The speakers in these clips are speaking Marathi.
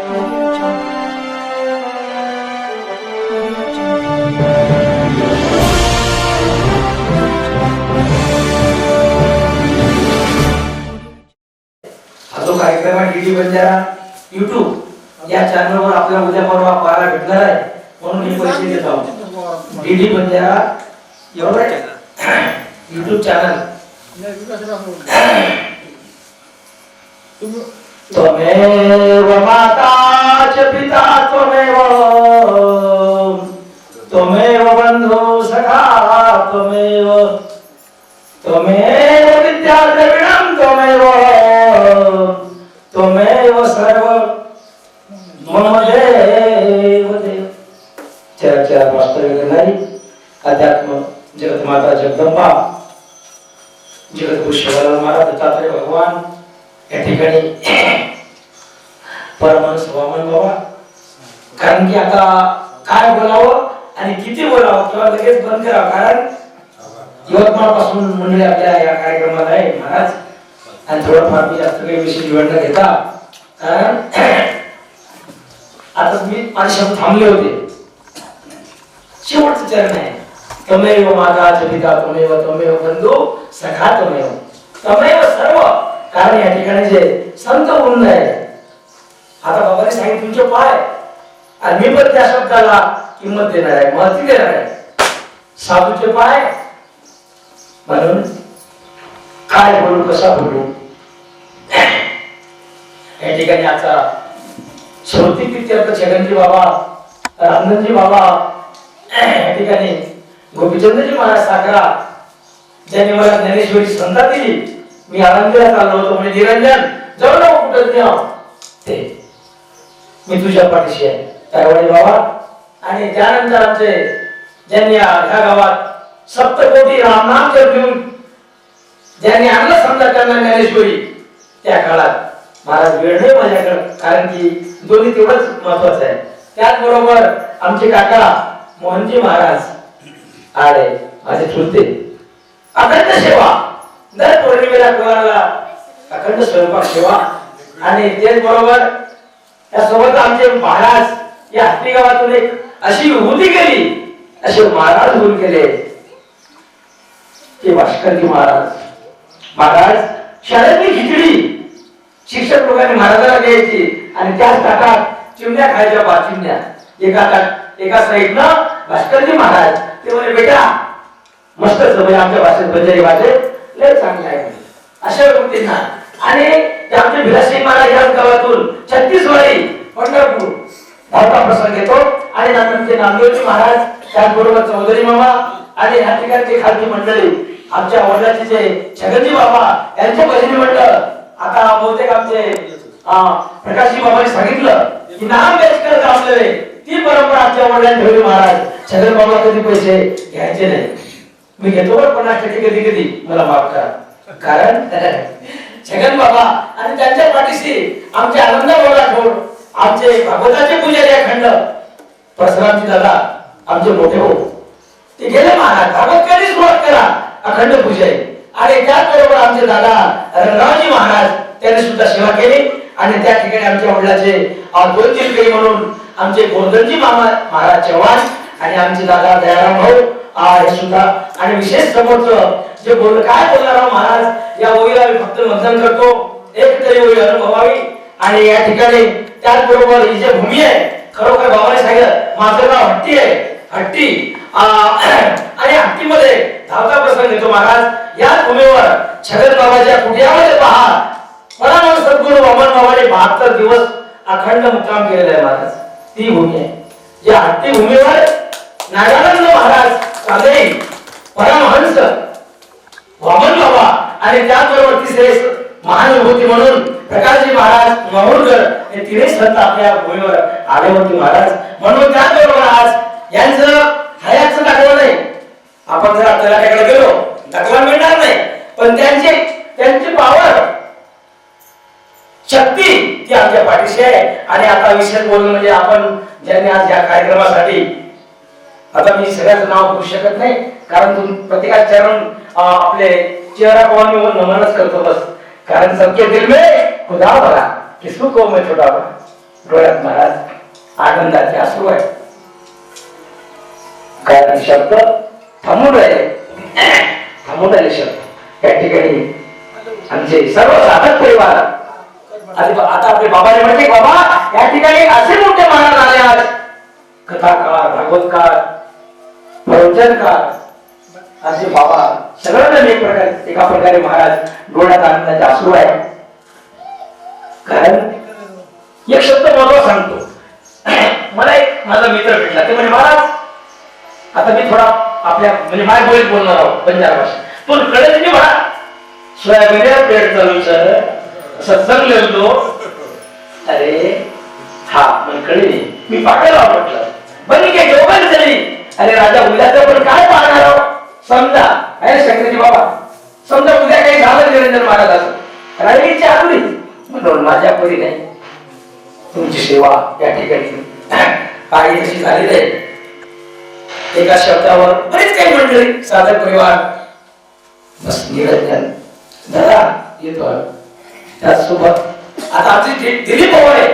जो कार्यक्रम आहे डीडी बंजारा YouTube या चॅनलवर आपल्याला उद्या परवा पाहायला भेटणार आहे, म्हणून मी पैसे देत आहोत. DD Banjara YouTube channel. त्वमेव माता च पिता त्वमेव, त्वमेव बंधु सखा त्वमेव, त्वमेव विद्या द्रविणं त्वमेव, त्वमेव सर्व मम देव देव. चर्चा वास्तविक करणारी अध्यात्म जगतमाता जगदंबा जगद्गुरु शिवालाल महाराज दत्तात्रय भगवान या ठिकाणी परमहंस वामन बाबा. कारण की आता काय बोलावं आणि किती बोलावं किंवा लगेच बंद करावं, कारण यवतमाळ पासून मंडळी आपल्या या कार्यक्रमाला आहे महाराज. आणि थोडंफार मी जास्त काही विषय निवडणं घेता, कारण आता मी माझे शब्द थांबले होते. शेवटचं चरण आहे त्वमेव माता च पिता त्वमेव, त्वमेव बंधु सखा त्वमेव, त्वमेव सर्व. कारण या ठिकाणी जे संत वृंद आहे, आता बाबांनी सांगितलं तुमचे पाय, आणि मी पण त्या शब्दाला किंमत देणार आहे, महत्त्व देणार आहे. साधूचे पाय, म्हणून काय बोलू कसा बोलू. या ठिकाणी आता श्रोती प्रित्यर्थ छगनजी बाबा, रामनंदजी बाबा, या ठिकाणी गोपीचंदजी महाराज साखरा, ज्यांनी मला ज्ञानेश्वरी संता दिली. मी आनंदीला चाललो होतो, म्हणजे निरंजन जाऊ नको कुठं द्या ते, मी तुझ्या पाठीशी आहे त्यावेळी बाबा. आणि त्यानंतर आमचे ज्यांनी ह्या गावात सप्तकोटी रामनाम जप घेऊन ज्यांनी आणलं समजा त्यांना ज्ञानेश्वरी, त्या काळात महाराज वेळ नाही माझ्याकडे, कारण की दोन्ही तेवढंच महत्वाचं आहे. त्याचबरोबर आमचे काका मोहनजी महाराज आडे माझे चुलते, अखंड सेवा दर पौर्णिमेला कोणाला अखंड स्वयंपाक सेवा. आणि त्याचबरोबर त्यासोबत आमचे महाराज या हत्ती गावातून एक अशी विभूती केली, असे महाराज होऊन गेले ते भास्करजी महाराज. महाराज शाळेतली खिचडी शिक्षक लोकांनी महाराजाला द्यायची, आणि त्याच ताटात चिमण्या खायच्या, 5 चिमण्या एका साईडनं भास्करजी महाराज. ते म्हणे बेटा मस्त सवय, आमच्या भाषेत बंजारी भाषेत लय चांगलं आहे अशा गोष्टींना. आणि ते आमचे भिलासिंग महाराज या गावातून 36 वारी पंढरपूर धावता प्रसंग घेतो. आणि नंतर नामदेवजी महाराज, त्याचबरोबर चौधरी मामा आणि या ठिकाणची खालची मंडळी, आमच्या वडिलांचे जे छगनजी बाबा यांचे भजनी मंडळ. आता बहुतेक आमचे प्रकाशजी बाबांनी सांगितलं की नाम बेचकर गावले, ती परंपरा आमच्या वडिलांनी ठेवली महाराज. छगन बाबा कधी पैसे घ्यायचे नाही, मी घेतो पण 50% कधी कधी मला माफ करा. कारण छगन बाबा आणि त्यांच्या पाठीशी आमचे आनंद बाबा ठोड, आमचे भागवताचे पुजारी अखंड परशुरामजी दादा आमचे मोठे हो, ते गेले महाराज. भागवत कधी सुरुवात करा अखंड पुजारी. आणि त्याचबरोबर आमचे दादा रंगरावजी महाराज, त्यांनी सुद्धा सेवा केली. आणि त्या ठिकाणी आमच्या वडिलांचे 2 जिल्हे म्हणून आमचे गोर्धनजी मामा महाराज चव्हाण आणि आमचे दादा दयाराम भाऊ हे सुद्धा. आणि विशेष समोरचं जे काय बोलणार महाराज, या ओळीला मी फक्त वंदन करतो, एक तरी ओळी अनुभवावी. आणि या ठिकाणी त्याचबरोबर ही जी भूमी आहे, खरोखर बाबाने सांगितलं माझं नाव हट्टी आहे, हट्टी. आणि हट्टीमध्ये धावता प्रसंग घेतो महाराज. या भूमीवर छगन बाबाच्या कुटियामध्ये पहा, परम सद्गुरू वामन बाबाने 72 दिवस अखंड मुक्काम केलेला आहे महाराज. ती भूमी आहे या हट्टी भूमीवर नागानंद महाराज काले परमहंस वामन बाबा, आणि त्याचबरोबर तिसरे महान विभूती म्हणून प्रकाशजी महाराज माहुरकर, हे तिन्ही संत आपल्या भूमीवर आले होते महाराज. म्हणून त्याचबरोबर आज यांचं हयातचं दाखवलं नाही. आपण जर आपल्याकडे गेलो दाखला मिळणार नाही, पण त्यांची पावर शक्ती ती आमच्या पाठीशी आहे. आणि आता विशेष बोलणं म्हणजे आपण ज्यांनी आज या कार्यक्रमासाठी, आता मी सगळ्याचं नाव घेऊ शकत नाही, कारण तुम्ही प्रत्येकाचे चरण आपले चेहरा पाहून मी नमनच करतो बस. कारण सबके दिल में खुदा भरा, किसको को मैं छोटा बड़ा. डोळ्यात महाराज आनंदाचे अश्रू आहे. कारण शब्द थांबून राहिले शब्द या ठिकाणी आमचे सर्व साधक परिवार. आता आपले बाबाने म्हटले बाबा या ठिकाणी असे मोठे महाराज आले आज, कथाकार, भागवतकार, प्रवचनकार असे बाबा सगळं एका प्रकारे महाराज डोळ्यात आनंदाचे अश्रू आहे. कारण एक शब्द महत्व सांगतो. मला एक माझा मित्र भेटला, ते म्हणजे महाराज आता मी थोडा आपल्या म्हणजे माय बोलीत बोलणार आहोत पंजाब भाषा, पण कळेल की मला सोयाबीन पेट चालू सर सत्संग लिहितो. अरे हा मन कळली, मी पाठायला म्हटलं बनी काय योगाने झाली. अरे राजा उद्याचं पण काय पाहणार आहोत समजा. अरे शंकरजी बाबा समजा उद्या काही झालं निरंजन महाराजाचं राहिलीची आठवणी म्हणून माझ्या परी नाही तुमची सेवा या ठिकाणी काही तशी झालेली आहे. एका शब्दावर बरेच काही मंडळी साधक परिवार बस निरंजन दादा येतो. त्याचसोबत आता आमची दिलीप पवार आहे,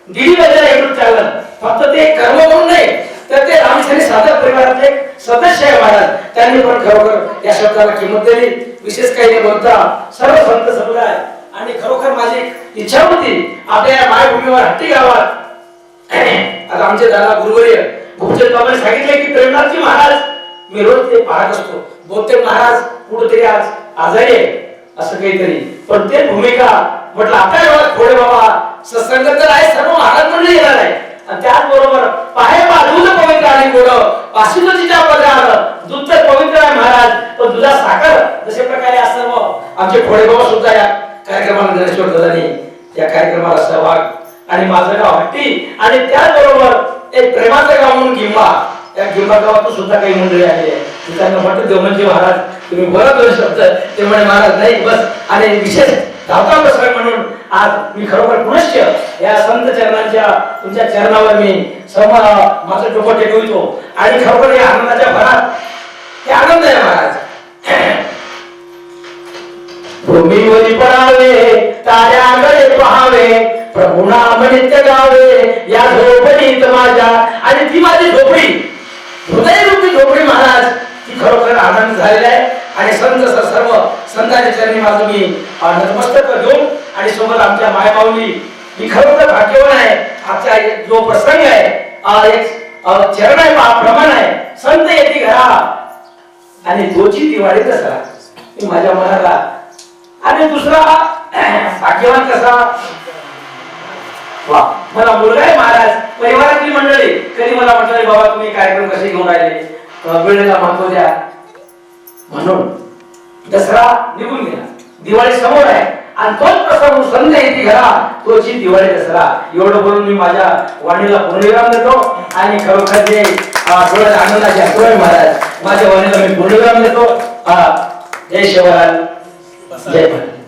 दिलीप इकडून चाललं. फक्त ते कर्म म्हणून नाही तर ते रामशाही साधक परिवारातले सदस्य आहे महाराज. त्यांनी पण खरोखर या शब्दाला किंमत दिली. विशेष काही नाही बोलता सर्व संत समुदाय आणि खरोखर माझी इच्छा होती आपल्या मायभूमीवर हट्टी गावात. आता आमचे दादा गुरुवर्य भूपचंद बाबांनी सांगितले की प्रेमनाथजी महाराज मी रोज ते पाहत असतो. बहुतेक महाराज कुठेतरी आज आजारी आहे असं काहीतरी, पण ते भूमिका म्हटलं आपल्या गावात खोडे बाबा सत्संग तर आहे, सर्व महाराज मंडळी येणार आहे. आणि त्याचबरोबर पाहे दूध पवित्र आणि गोड पाशीच्या पदार्थ दूध तर पवित्र आहे महाराज, पण दुधा साखर जसे प्रकारे आज सर्व आमचे खोडे बाबा सुद्धा या कार्यक्रमाला गणेश्वर दादांनी या कार्यक्रमाला सहभाग. आणि माझं गाव हट्टी आणि त्याचबरोबर एक प्रेमाचं गाव म्हणून गिंबा, त्या गिंबा गावातून सुद्धा काही मंडळी आली आहे. त्यांना म्हटलं देवमनजी महाराज तुम्ही बरं दोन शब्द ते म्हणे महाराज नाही बस. आणि विशेष धावता प्रसंग म्हणून आज मी खरोखर पुनश्च या संत चरणांच्या तुमच्या चरणावर मी माझं डोकं टेकवितो. आणि खरोखर या आनंदाच्या भरात हे आनंद आहे महाराज. भूमीवरी पडावे ताऱ्याकडे पहावे प्रभू नाम नित्य गावे या झोपडीत माझ्या. आणि ती माझी झोपडी हृदयरूपी झोपडी महाराज ती खरोखर आनंद झालेला आहे. आणि संत सर्व संतांच्या चरणी माझं मी नतमस्तक घेऊन आणि सोबत आमच्या मायमाऊली मी खरोखर भाग्यवान आहे. आजचा जो प्रसंग आहे एक चरण आहे प्रमाण आहे संत येते घरा आणि तोची दिवाळी दसरा माझ्या मनाला. आणि दुसरा भाग्यवान कसा वा मला मुलगा आहे महाराज. परिवारातली मंडळी कधी मला म्हटलं बाबा तुम्ही कार्यक्रम कसे घेऊन राहिले वेळेला महत्व द्या म्हणून. दसरा निघून गेला, दिवाळी समोर आहे आणि तोच प्रसंग संत येते घरा तोची दिवाळी दसरा. एवढं बोलून मी माझ्या वाणीला पूर्णविराम देतो. आणि खरोखर जे डोळ्यात आनंदाचे अश्रू आहे महाराज माझ्या वाणीला मी पूर्णविराम देतो. जय शिवराज जय भारत.